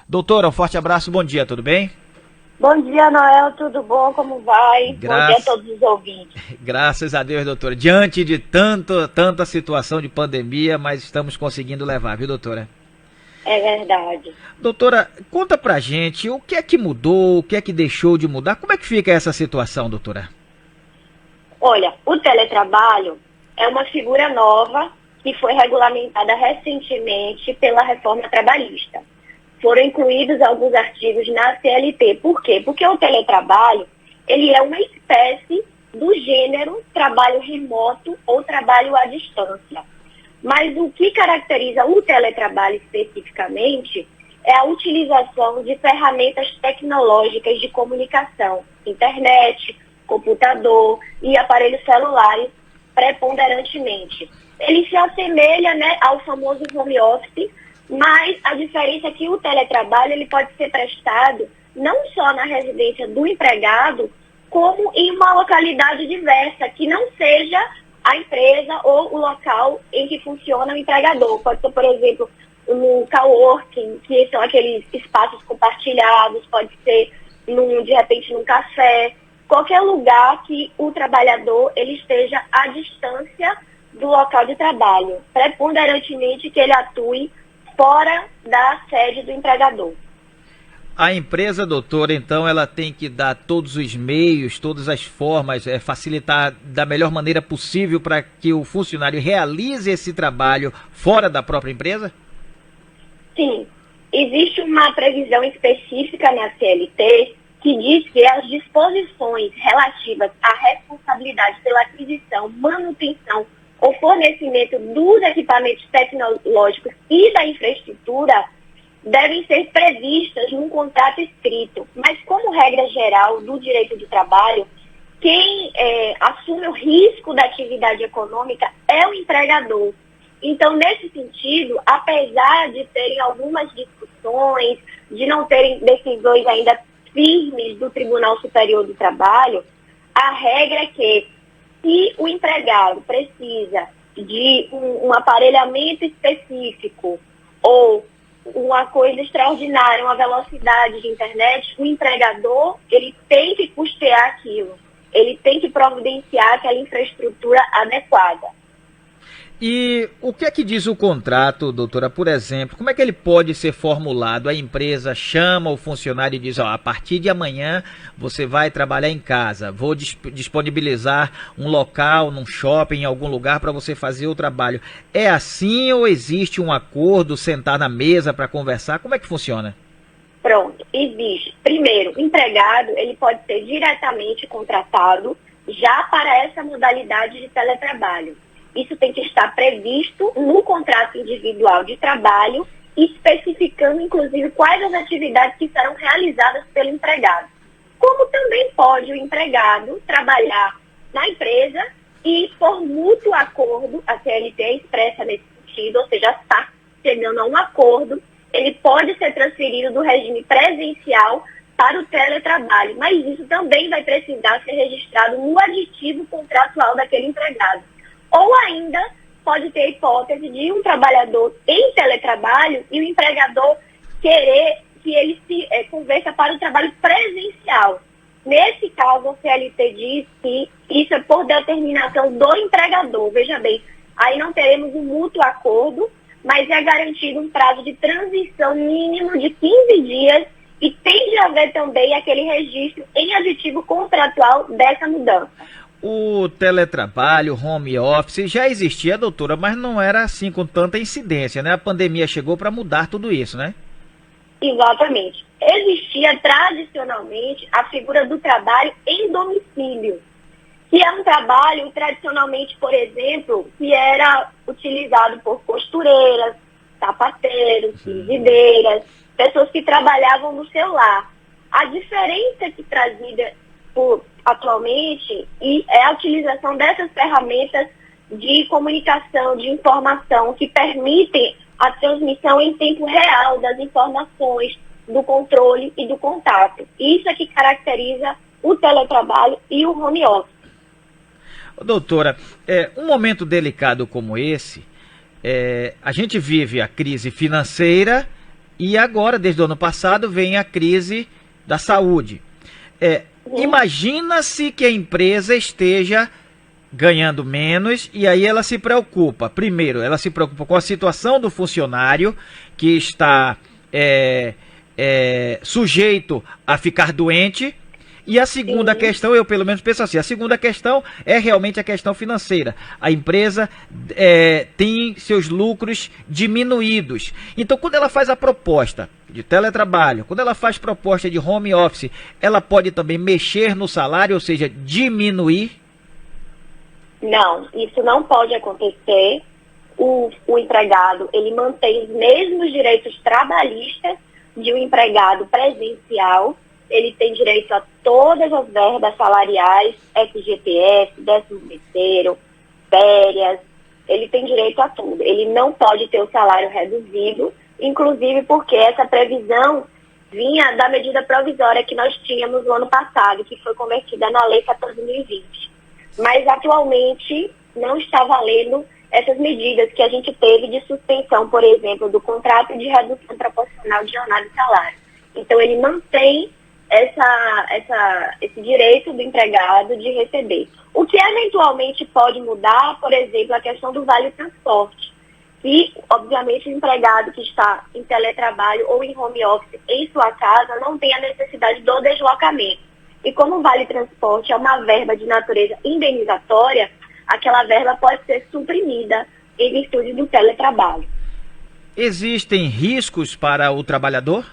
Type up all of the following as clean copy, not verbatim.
Doutora, um forte abraço, bom dia, tudo bem? Bom dia, Noel, tudo bom? Como vai? Bom dia a todos os ouvintes. Graças a Deus, doutora. Diante de tanta situação de pandemia, mas estamos conseguindo levar, viu, doutora? É verdade. Doutora, conta pra gente o que é que mudou, o que é que deixou de mudar, como é que fica essa situação, doutora? Olha, o teletrabalho é uma figura nova que foi regulamentada recentemente pela reforma trabalhista. Foram incluídos alguns artigos na CLT. Por quê? Porque o teletrabalho, ele é uma espécie do gênero trabalho remoto ou trabalho à distância. Mas o que caracteriza o teletrabalho especificamente é a utilização de ferramentas tecnológicas de comunicação, internet, computador e aparelhos celulares preponderantemente. Ele se assemelha, né, ao famoso home office, mas a diferença é que o teletrabalho ele pode ser prestado não só na residência do empregado, como em uma localidade diversa, que não seja a empresa ou o local em que funciona o empregador. Pode ser, por exemplo, no coworking, que são aqueles espaços compartilhados, pode ser, de repente, num café, qualquer lugar que o trabalhador ele esteja à distância do local de trabalho, preponderantemente que ele atue fora da sede do empregador. A empresa, doutora, então, ela tem que dar todos os meios, todas as formas, facilitar da melhor maneira possível para que o funcionário realize esse trabalho fora da própria empresa? Sim. Existe uma previsão específica na CLT que diz que as disposições relativas à responsabilidade pela aquisição, manutenção ou fornecimento dos equipamentos tecnológicos e da infraestrutura devem ser previstas num contrato escrito. Mas, como regra geral do direito do trabalho, quem assume o risco da atividade econômica é o empregador. Então, nesse sentido, apesar de terem algumas discussões, de não terem decisões ainda firmes do Tribunal Superior do Trabalho, a regra é que, se o empregado precisa de um aparelhamento específico ou uma coisa extraordinária, uma velocidade de internet, o empregador ele tem que custear aquilo, ele tem que providenciar aquela infraestrutura adequada. E o que é que diz o contrato, doutora? Por exemplo, como é que ele pode ser formulado? A empresa chama o funcionário e diz, ó, a partir de amanhã você vai trabalhar em casa, vou disponibilizar um local, num shopping, em algum lugar para você fazer o trabalho. É assim ou existe um acordo, sentar na mesa para conversar? Como é que funciona? Pronto, existe. Primeiro, o empregado ele pode ser diretamente contratado já para essa modalidade de teletrabalho. Isso tem que estar previsto no contrato individual de trabalho, especificando, inclusive, quais as atividades que serão realizadas pelo empregado. Como também pode o empregado trabalhar na empresa e, por mútuo acordo, a CLT é expressa nesse sentido, ou seja, está chegando a um acordo, ele pode ser transferido do regime presencial para o teletrabalho, mas isso também vai precisar ser registrado no aditivo contratual daquele empregado. Ou ainda pode ter a hipótese de um trabalhador em teletrabalho e o empregador querer que ele se converta para o trabalho presencial. Nesse caso, a CLT diz que isso é por determinação do empregador. Veja bem, aí não teremos um mútuo acordo, mas é garantido um prazo de transição mínimo de 15 dias e tem de haver também aquele registro em aditivo contratual dessa mudança. O teletrabalho, home office, já existia, doutora, mas não era assim com tanta incidência, né? A pandemia chegou para mudar tudo isso, né? Exatamente. Existia tradicionalmente a figura do trabalho em domicílio, que é um trabalho tradicionalmente, por exemplo, que era utilizado por costureiras, sapateiros, videiras, pessoas que trabalhavam no seu lar. A diferença que trazida atualmente é a utilização dessas ferramentas de comunicação, de informação, que permitem a transmissão em tempo real das informações, do controle e do contato. Isso é que caracteriza o teletrabalho e o home office. Doutora, um momento delicado como esse, a gente vive a crise financeira e agora, desde o ano passado, vem a crise da saúde. Imagina-se que a empresa esteja ganhando menos e aí ela se preocupa. Primeiro, ela se preocupa com a situação do funcionário que está sujeito a ficar doente. E a segunda questão, eu pelo menos penso assim, a segunda questão é realmente a questão financeira. A empresa tem seus lucros diminuídos. Então, quando ela faz a proposta de teletrabalho, quando ela faz proposta de home office, ela pode também mexer no salário, ou seja, diminuir? Não, isso não pode acontecer. O empregado, ele mantém os mesmos direitos trabalhistas de um empregado presencial. Ele tem direito a todas as verbas salariais, FGTS, 13º, férias, ele tem direito a tudo. Ele não pode ter o salário reduzido, inclusive porque essa previsão vinha da medida provisória que nós tínhamos no ano passado, que foi convertida na Lei 14.020. Mas atualmente não está valendo essas medidas que a gente teve de suspensão, por exemplo, do contrato de redução proporcional de jornada e salário. Então ele mantém esse direito do empregado de receber. O que eventualmente pode mudar, por exemplo, a questão do vale-transporte. E, obviamente, o empregado que está em teletrabalho ou em home office em sua casa não tem a necessidade do deslocamento. E como o vale-transporte é uma verba de natureza indenizatória, aquela verba pode ser suprimida em virtude do teletrabalho. Existem riscos para o trabalhador?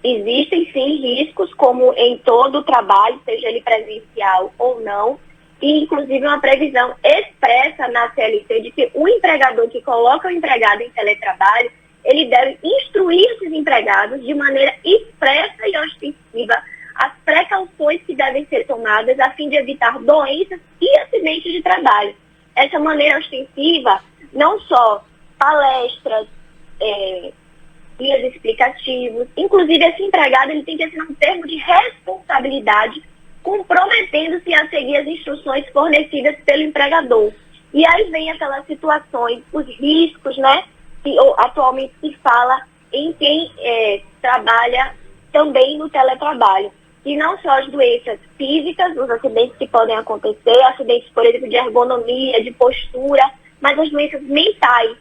Existem sim riscos, como em todo o trabalho, seja ele presencial ou não, e inclusive uma previsão expressa na CLT de que o empregador que coloca o empregado em teletrabalho, ele deve instruir esses empregados de maneira expressa e ostensiva as precauções que devem ser tomadas a fim de evitar doenças e acidentes de trabalho. Essa maneira ostensiva, não só palestras, guias explicativos, inclusive esse empregado ele tem que assinar um termo de responsabilidade comprometendo-se a seguir as instruções fornecidas pelo empregador. E aí vem aquelas situações, os riscos, né, que atualmente se fala em quem trabalha também no teletrabalho. E não só as doenças físicas, os acidentes que podem acontecer, acidentes, por exemplo, de ergonomia, de postura, mas as doenças mentais,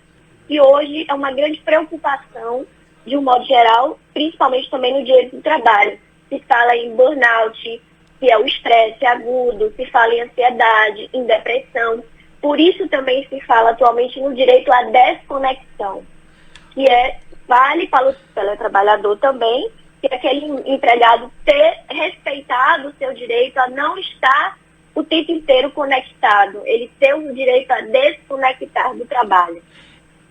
que hoje é uma grande preocupação de um modo geral, principalmente também no direito do trabalho. Se fala em burnout, que é o estresse agudo, se fala em ansiedade, em depressão. Por isso também se fala atualmente no direito à desconexão, que vale para o teletrabalhador também, que é aquele empregado ter respeitado o seu direito a não estar o tempo inteiro conectado, ele ter o direito a desconectar do trabalho.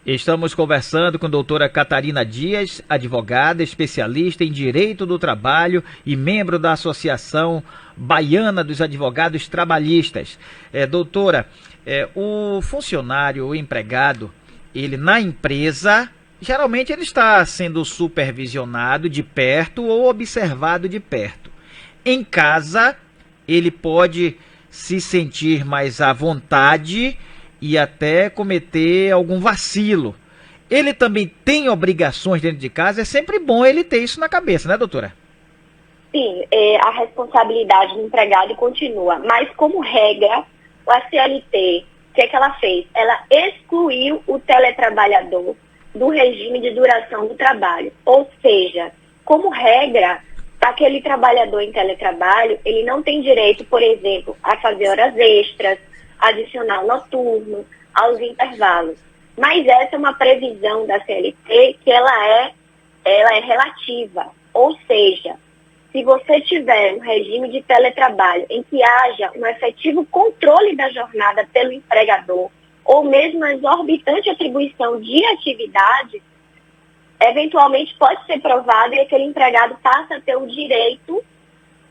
Estamos conversando com a doutora Catarina Dias, advogada, especialista em Direito do Trabalho e membro da Associação Baiana dos Advogados Trabalhistas. Doutora, o funcionário, o empregado, ele na empresa, geralmente ele está sendo supervisionado de perto ou observado de perto. Em casa, ele pode se sentir mais à vontade e até cometer algum vacilo. Ele também tem obrigações dentro de casa, é sempre bom ele ter isso na cabeça, né, doutora? Sim, a responsabilidade do empregado continua, mas como regra, a CLT, o que é que ela fez? Ela excluiu o teletrabalhador do regime de duração do trabalho, ou seja, como regra, aquele trabalhador em teletrabalho, ele não tem direito, por exemplo, a fazer horas extras, adicional noturno, aos intervalos. Mas essa é uma previsão da CLT que ela é relativa. Ou seja, se você tiver um regime de teletrabalho em que haja um efetivo controle da jornada pelo empregador, ou mesmo uma exorbitante atribuição de atividades, eventualmente pode ser provado e aquele empregado passa a ter o direito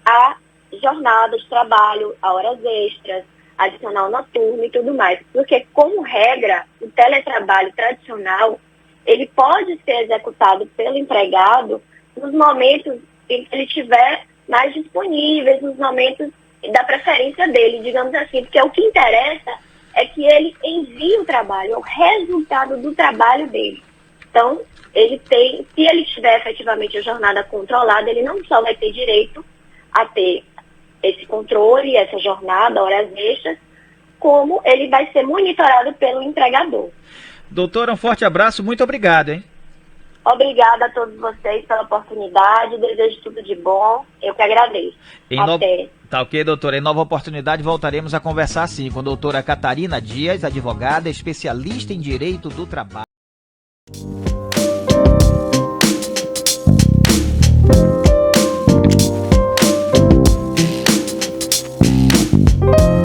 a jornada de trabalho, a horas extras, adicional noturno e tudo mais. Porque, como regra, o teletrabalho tradicional, ele pode ser executado pelo empregado nos momentos em que ele estiver mais disponível, nos momentos da preferência dele, digamos assim, porque o que interessa é que ele envie o trabalho, é o resultado do trabalho dele. Então, ele tem, se ele tiver efetivamente a jornada controlada, ele não só vai ter direito a ter esse controle, essa jornada, horas extras, como ele vai ser monitorado pelo empregador. Doutora, um forte abraço, muito obrigado, hein? Obrigada a todos vocês pela oportunidade, desejo tudo de bom, eu que agradeço. Até. Tá ok, doutora. Em nova oportunidade voltaremos a conversar sim com a doutora Catarina Dias, advogada, especialista em direito do trabalho.